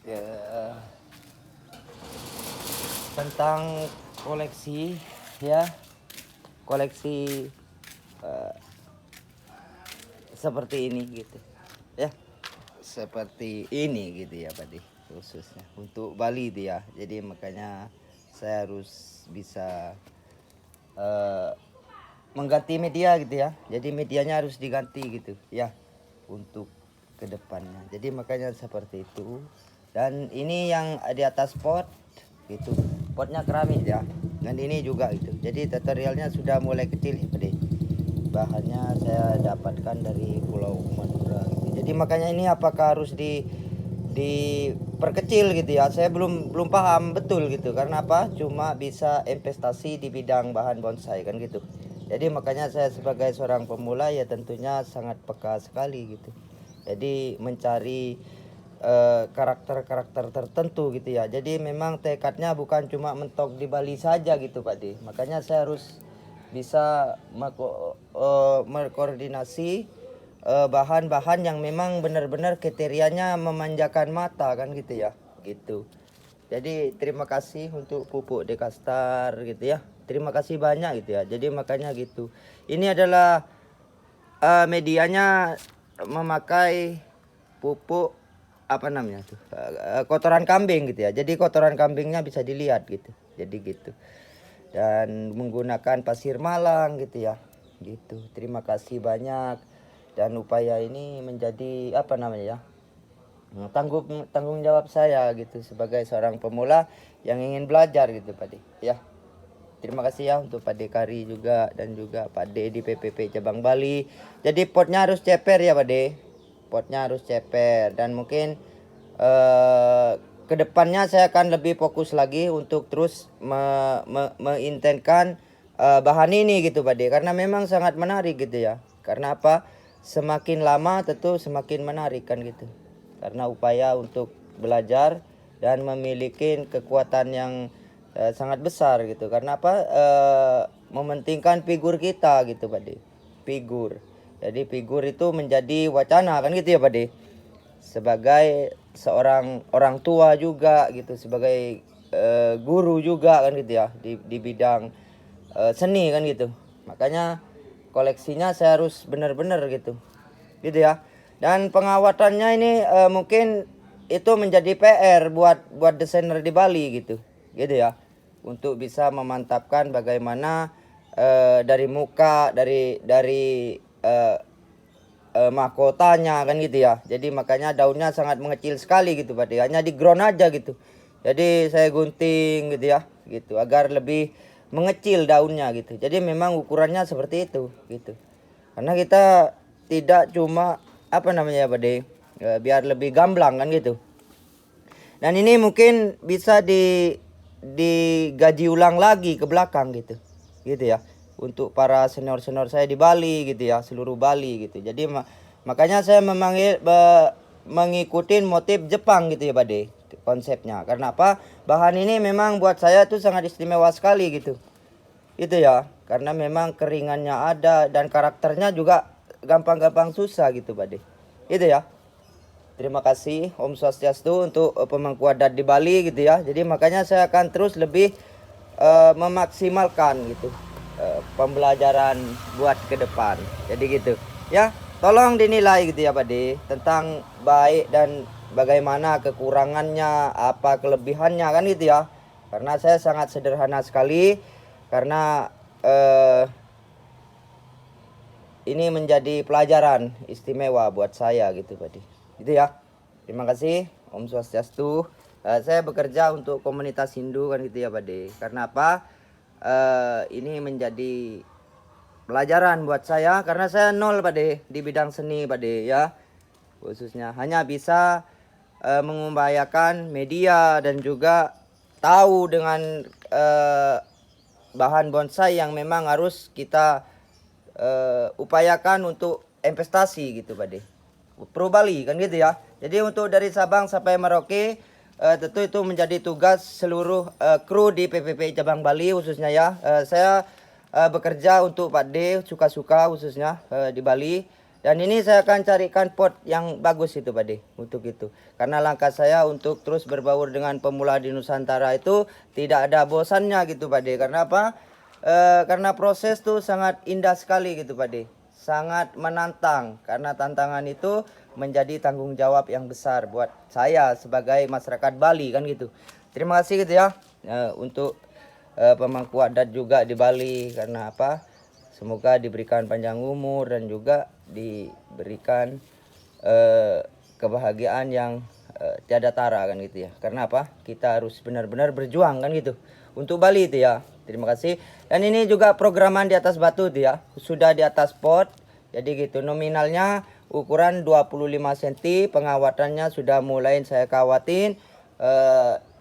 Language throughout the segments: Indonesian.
Ya, tentang koleksi ya, koleksi eh, seperti ini gitu ya, seperti ini gitu ya Pak Di, khususnya untuk Bali dia. Jadi makanya saya harus bisa eh, mengganti media gitu ya. Jadi medianya harus diganti gitu ya untuk kedepannya. Jadi makanya seperti itu. Dan ini yang di atas pot gitu, potnya keramik ya. Dan ini juga gitu. Jadi tutorialnya sudah mulai kecil ya Pak. Bahannya saya dapatkan dari Pulau Madura gitu. Jadi makanya ini apakah harus diperkecil gitu ya, saya belum paham betul gitu. Karena apa, cuma bisa investasi di bidang bahan bonsai kan gitu. Jadi makanya saya sebagai seorang pemula ya tentunya sangat peka sekali gitu. Jadi mencari karakter-karakter tertentu gitu ya. Jadi memang tekadnya bukan cuma mentok di Bali saja gitu Pak D. Makanya saya harus bisa mengkoordinasi bahan-bahan yang memang benar-benar kriterianya memanjakan mata kan gitu ya. Gitu. Jadi terima kasih untuk pupuk Dekastar gitu ya. Terima kasih banyak gitu ya. Jadi makanya gitu. Ini adalah medianya memakai pupuk apa namanya tuh, kotoran kambing gitu ya. Jadi kotoran kambingnya bisa dilihat gitu. Jadi gitu. Dan menggunakan pasir Malang gitu ya. Gitu. Terima kasih banyak. Dan upaya ini menjadi apa namanya ya, tanggung jawab saya gitu sebagai seorang pemula yang ingin belajar gitu Pak De ya. Terima kasih ya untuk Pak De Kari juga dan juga Pak De di PPP Cabang Bali. Jadi potnya harus ceper ya Pak De. Potnya harus ceper dan mungkin kedepannya saya akan lebih fokus lagi untuk terus meintenkan bahan ini gitu Pak De. Karena memang sangat menarik gitu ya. Karena apa? Semakin lama tentu semakin menarik kan gitu. Karena upaya untuk belajar dan memiliki kekuatan yang sangat besar gitu. Karena apa, mementingkan figur kita gitu Pak De. Figur, jadi figur itu menjadi wacana kan gitu ya Pak De. Sebagai seorang orang tua juga gitu, sebagai guru juga kan gitu ya, di bidang seni kan gitu. Makanya koleksinya saya harus benar-benar gitu ya. Dan pengawatannya ini mungkin itu menjadi PR buat desainer di Bali gitu ya, untuk bisa memantapkan bagaimana dari muka, dari mahkotanya kan gitu ya. Jadi makanya daunnya sangat mengecil sekali gitu Pak De. Hanya di ground aja gitu. Jadi saya gunting gitu ya, gitu agar lebih mengecil daunnya gitu. Jadi memang ukurannya seperti itu gitu. Karena kita tidak cuma apa namanya Pak De, biar lebih gamblang kan gitu. Dan ini mungkin bisa digaji ulang lagi ke belakang gitu. Gitu ya. Untuk para senior-senior saya di Bali gitu ya, seluruh Bali gitu. Jadi makanya saya mengikuti motif Jepang gitu ya Pak De, konsepnya. Karena apa? Bahan ini memang buat saya tuh sangat istimewa sekali gitu. Itu ya, karena memang keringannya ada dan karakternya juga gampang-gampang susah gitu Pak De. Itu ya. Terima kasih Om Swastiastu untuk pemangku adat di Bali gitu ya. Jadi makanya saya akan terus lebih memaksimalkan gitu pembelajaran buat ke depan. Jadi gitu. Ya, tolong dinilai gitu ya Pak De tentang baik dan bagaimana kekurangannya, apa kelebihannya kan gitu ya. Karena saya sangat sederhana sekali karena ini menjadi pelajaran istimewa buat saya gitu Pak De. Gitu ya. Terima kasih Om Swastiastu. Saya bekerja untuk komunitas Hindu kan gitu ya Pak De. Karena apa? Ini menjadi pelajaran buat saya karena saya nol Pak De di bidang seni Pak De ya. Khususnya hanya bisa mengupayakan media dan juga tahu dengan bahan bonsai yang memang harus kita upayakan untuk investasi gitu Pak De. Pro Bali kan gitu ya. Jadi untuk dari Sabang sampai Merauke tentu itu menjadi tugas seluruh kru di PPP Cabang Bali khususnya ya. Saya bekerja untuk Pak D suka-suka khususnya di Bali. Dan ini saya akan carikan pot yang bagus itu Pade untuk itu. Karena langkah saya untuk terus berbaur dengan pemula di Nusantara itu tidak ada bosannya gitu Pade. Karena apa? Karena proses tuh sangat indah sekali gitu Pade. Sangat menantang karena tantangan itu menjadi tanggung jawab yang besar buat saya sebagai masyarakat Bali kan gitu. Terima kasih gitu ya untuk pemangku adat juga di Bali. Karena apa? Semoga diberikan panjang umur dan juga diberikan kebahagiaan yang tiada tara kan gitu ya. Karena apa? Kita harus benar-benar berjuang kan gitu untuk Bali itu ya. Terima kasih. Dan ini juga programan di atas batu itu ya. Sudah di atas pot. Jadi gitu nominalnya ukuran 25 cm. Pengawatannya sudah mulai saya kawatin.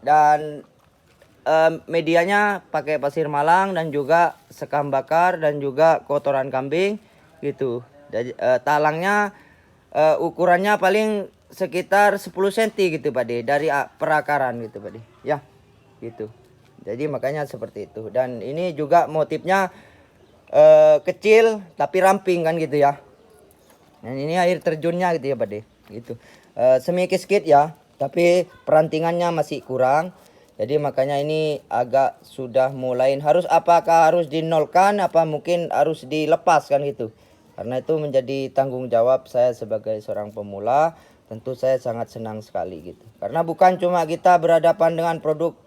Dan medianya pakai pasir malang dan juga sekam bakar dan juga kotoran kambing gitu. Jadi, talangnya ukurannya paling sekitar 10 cm gitu Pade dari perakaran gitu Pade ya gitu. Jadi makanya seperti itu. Dan ini juga motifnya kecil tapi ramping kan gitu ya. Dan ini air terjunnya gitu ya Pade gitu. Sedikit ya tapi perantingannya masih kurang. Jadi makanya ini agak sudah mulai apakah harus dinolkan apa mungkin harus dilepaskan gitu. Karena itu menjadi tanggung jawab saya sebagai seorang pemula. Tentu saya sangat senang sekali gitu. Karena bukan cuma kita berhadapan dengan produk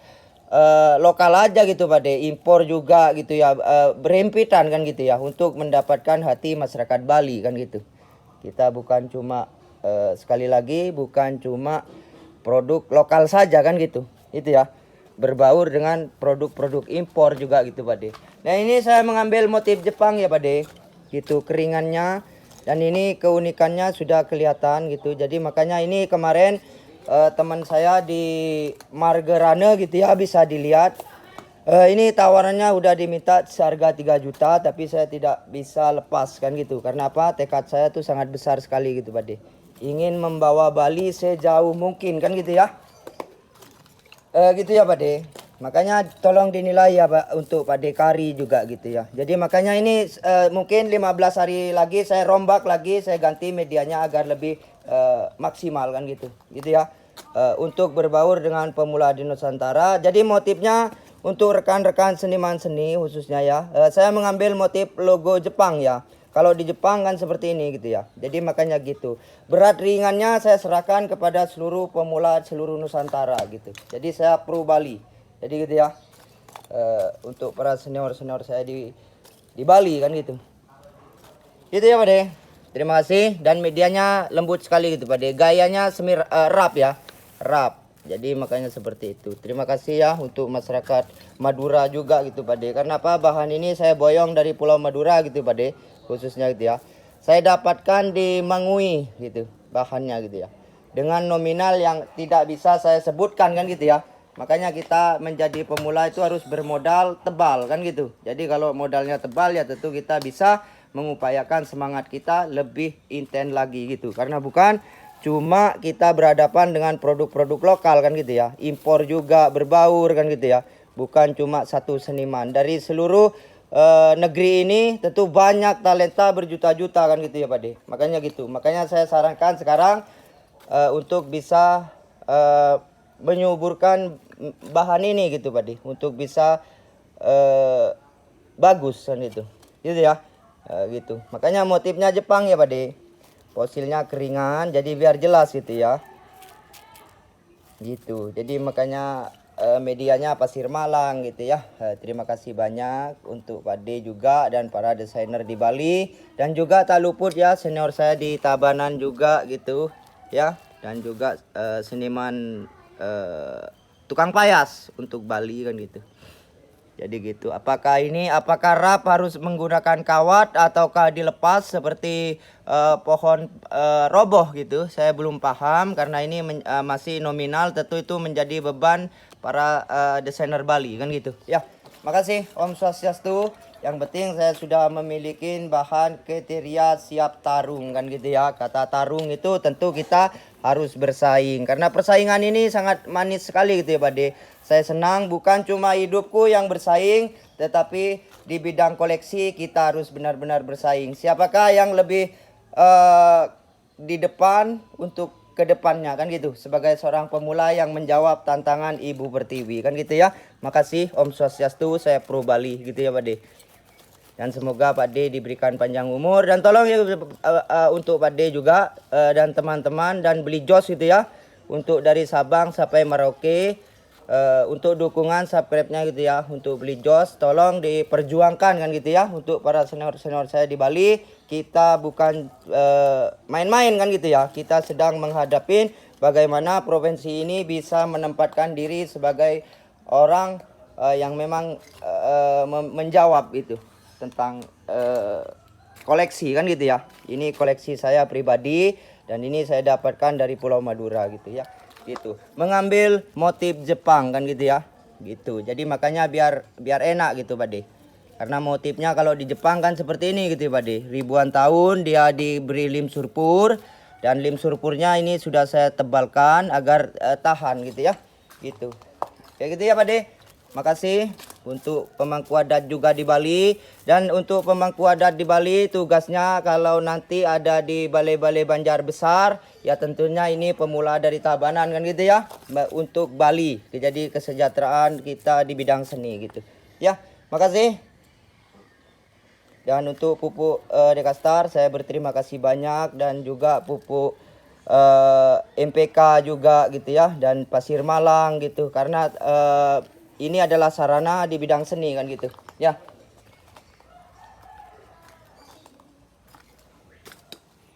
lokal aja gitu Pade, impor juga gitu ya, berhimpitan kan gitu ya untuk mendapatkan hati masyarakat Bali kan gitu. Kita bukan cuma sekali lagi bukan cuma produk lokal saja kan gitu. Itu ya. Berbaur dengan produk-produk impor juga gitu Pade. Nah ini saya mengambil motif Jepang ya Pade. Gitu keringannya. Dan ini keunikannya sudah kelihatan gitu. Jadi makanya ini kemarin teman saya di Margerane gitu ya bisa dilihat. Ini tawarannya udah diminta seharga 3 juta. Tapi saya tidak bisa lepaskan gitu. Karena apa? Tekad saya tuh sangat besar sekali gitu Pade. Ingin membawa Bali sejauh mungkin kan gitu ya. Gitu ya Pade. Makanya tolong dinilai ya Pak untuk Pade Kari juga gitu ya. Jadi makanya ini mungkin 15 hari lagi saya rombak lagi, saya ganti medianya agar lebih maksimal kan gitu. Gitu ya. Untuk berbaur dengan pemula di Nusantara. Jadi motifnya untuk rekan-rekan seniman seni khususnya ya. Saya mengambil motif logo Jepang ya. Kalau di Jepang kan seperti ini gitu ya. Jadi makanya gitu. Berat ringannya saya serahkan kepada seluruh pemula seluruh Nusantara gitu. Jadi saya pro Bali. Jadi gitu ya. Untuk para senior-senior saya di Bali kan gitu. Gitu ya Pade. Terima kasih dan medianya lembut sekali gitu Pade. Gayanya rap ya. Rap. Jadi makanya seperti itu. Terima kasih ya untuk masyarakat Madura juga gitu Pade. Karena apa? Bahan ini saya boyong dari Pulau Madura gitu Pade. Khususnya gitu ya. Saya dapatkan di Mangui gitu bahannya gitu ya. Dengan nominal yang tidak bisa saya sebutkan kan gitu ya. Makanya kita menjadi pemula itu harus bermodal tebal kan gitu. Jadi kalau modalnya tebal ya tentu kita bisa mengupayakan semangat kita lebih intens lagi gitu. Karena bukan cuma kita berhadapan dengan produk-produk lokal kan gitu ya. Impor juga berbaur kan gitu ya. Bukan cuma satu seniman. Dari seluruh negeri ini tentu banyak talenta berjuta-juta kan gitu ya Pade. Makanya gitu. Makanya saya sarankan sekarang untuk bisa menyuburkan bahan ini gitu Pade. Untuk bisa bagus kan itu. Gitu ya. Gitu. Makanya motifnya Jepang ya Pade. Fosilnya keringan jadi biar jelas gitu ya. Gitu. Jadi makanya medianya pasir malang gitu ya. Terima kasih banyak untuk Pade juga dan para desainer di Bali dan juga tak luput ya senior saya di Tabanan juga gitu ya dan juga seniman tukang payas untuk Bali kan gitu. Jadi gitu. Apakah rap harus menggunakan kawat ataukah dilepas seperti pohon roboh gitu? Saya belum paham karena ini masih nominal. Tentu itu menjadi beban para desainer Bali kan gitu. Ya, makasih Om Swastiastu. Yang penting saya sudah memiliki bahan kriteria siap tarung kan gitu ya. Kata tarung itu tentu kita harus bersaing karena persaingan ini sangat manis sekali gitu ya Pade. Saya senang bukan cuma hidupku yang bersaing tetapi di bidang koleksi kita harus benar-benar bersaing. Siapakah yang lebih di depan untuk ke depannya kan gitu, sebagai seorang pemula yang menjawab tantangan Ibu Pertiwi kan gitu ya. Makasih Om Swastiastu, saya Pro Bali gitu ya Pak De. Dan semoga Pak D diberikan panjang umur, dan tolong ya untuk Pak D juga dan teman-teman, dan beli jos gitu ya, untuk dari Sabang sampai Merauke, untuk dukungan subscribe-nya gitu ya, untuk beli jos tolong diperjuangkan kan gitu ya, untuk para senior-senior saya di Bali. Kita bukan main-main kan gitu ya, kita sedang menghadapin bagaimana provinsi ini bisa menempatkan diri sebagai orang yang memang menjawab itu tentang koleksi kan gitu ya. Ini koleksi saya pribadi dan ini saya dapatkan dari Pulau Madura gitu ya. Gitu. Mengambil motif Jepang kan gitu ya. Gitu. Jadi makanya biar enak gitu Pak De. Karena motifnya kalau di Jepang kan seperti ini gitu Pak De. Ribuan tahun dia diberi lim surpur, dan lim surpurnya ini sudah saya tebalkan agar tahan gitu ya. Gitu. Kayak gitu ya Pak De. Makasih untuk pemangku adat juga di Bali. Dan untuk pemangku adat di Bali, tugasnya kalau nanti ada di balai-balai Banjar besar, ya tentunya ini pemula dari Tabanan kan gitu ya, untuk Bali. Jadi kesejahteraan kita di bidang seni gitu. Ya, makasih. Dan untuk pupuk Dekastar, saya berterima kasih banyak, dan juga pupuk MPK juga gitu ya, dan Pasir Malang gitu, karena ini adalah sarana di bidang seni kan gitu ya.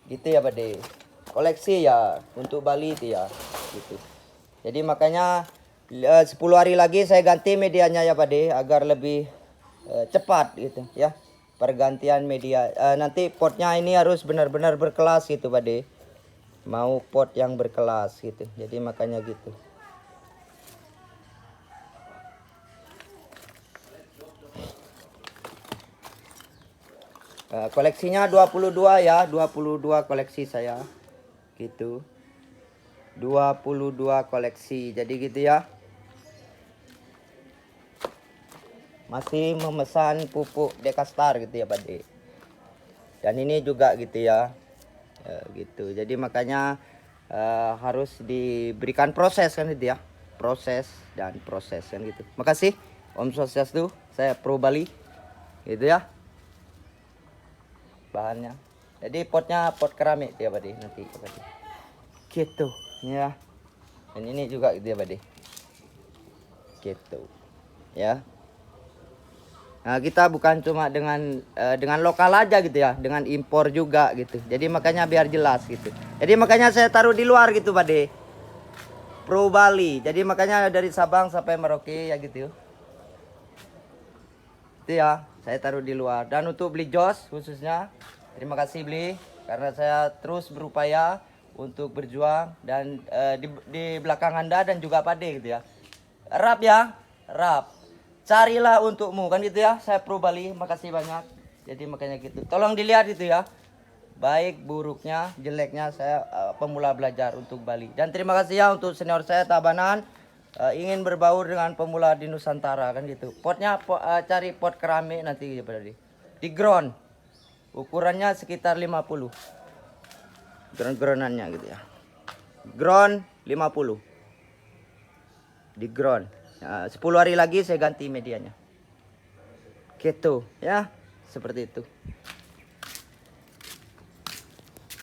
Gitu ya Pak De. Koleksi ya untuk Bali itu ya gitu. Jadi makanya 10 hari lagi saya ganti medianya ya Pak De, agar lebih cepat gitu ya pergantian media. Nanti potnya ini harus benar-benar berkelas gitu Pak De. Mau pot yang berkelas gitu. Jadi makanya gitu. Koleksinya 22 ya, 22 koleksi saya. Gitu. 22 koleksi. Jadi gitu ya. Masih memesan pupuk Dekastar gitu ya Pak De. Dan ini juga gitu ya. Gitu. Jadi makanya harus diberikan proses kan gitu ya. Proses dan proses kan gitu. Makasih Om Swastiastu, saya Pro Bali. Gitu ya. Bahannya. Jadi potnya pot keramik ya Pak De, nanti Pak De. Gitu ya. Dan ini juga gitu ya Pak De. Gitu. Ya. Nah, kita bukan cuma dengan lokal aja gitu ya, dengan impor juga gitu. Jadi makanya biar jelas gitu. Jadi makanya saya taruh di luar gitu Pak De. Pro Bali. Jadi makanya dari Sabang sampai Merauke ya gitu. Itu ya, saya taruh di luar. Dan untuk beli jos khususnya, terima kasih beli, karena saya terus berupaya untuk berjuang, dan di belakang Anda dan juga Pak De gitu ya. Rap ya, rap. Carilah untukmu kan gitu ya. Saya Pro Bali, makasih banyak. Jadi makanya gitu. Tolong dilihat itu ya. Baik buruknya, jeleknya saya pemula belajar untuk Bali. Dan terima kasih ya untuk senior saya Tabanan. Ingin berbaur dengan pemula di Nusantara kan gitu. Potnya cari pot keramik nanti ya berarti. Di ground. Ukurannya sekitar 50. Ground-groundannya gitu ya. Ground 50. Di ground. 10 hari lagi saya ganti medianya. Gitu ya. Seperti itu.